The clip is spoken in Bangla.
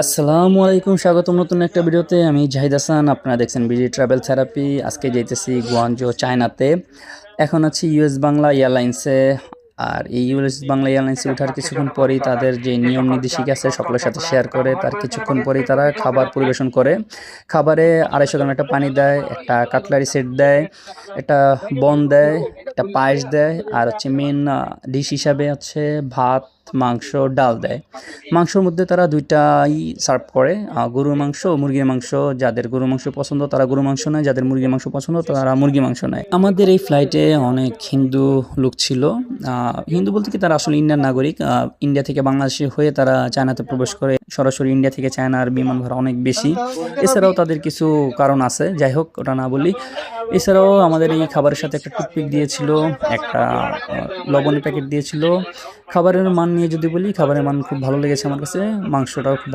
আসসালামু আলাইকুম, স্বাগতম নতুন একটা ভিডিওতে। আমি জাহিদ হাসান, আপনারা দেখছেন বিডি ট্রাভেল থেরাপি। আজকে যাইতেছি গুয়াংজো, চায়নাতে। এখন আছি ইউএস বাংলা এয়ারলাইন্সে। আর এই ইউএস বাংলা এয়ারলাইন্সে ওঠার কিছুক্ষণ পরেই তাদের যে নিয়ম নির্দেশিকা আছে সকলের সাথে শেয়ার করে, তার কিছুক্ষণ পরেই তারা খাবার পরিবেশন করে। খাবারে 250 গ্রাম একটা পানি দেয়, একটা কাটলারি সেট দেয়, একটা বন দেয়, একটা পায়েস দেয়, আর হচ্ছে মেন ডিশ হিসাবে হচ্ছে ভাত, মাংস, ডাল দেয়। মাংসের মধ্যে তারা দুইটাই সার্ভ করে, গরুর মাংস ও মুরগির মাংস। যাদের গরুর মাংস পছন্দ তারা গরুর মাংস নেয়, যাদের মুরগির মাংস পছন্দ তারা মুরগি মাংস নেয়। আমাদের এই ফ্লাইটে অনেক হিন্দু লোক ছিল। হিন্দু বলতে কি, তারা আসলে ইন্ডিয়ান নাগরিক। ইন্ডিয়া থেকে বাংলাদেশে হয়ে তারা চায়নাতে প্রবেশ করে। সরাসরি ইন্ডিয়া থেকে চায়নার বিমান ভাড়া অনেক বেশি। এছাড়াও তাদের কিছু কারণ আছে, যাই হোক ওটা না বলি। এছাড়াও আমাদের এই খাবারের সাথে একটা টুথপিক দিয়েছিল, একটা লবণের প্যাকেট দিয়েছিল। খাবারের মান নিয়ে যদি বলি, খাবারের মান খুব ভালো লেগেছে আমার কাছে। মাংসটাও খুব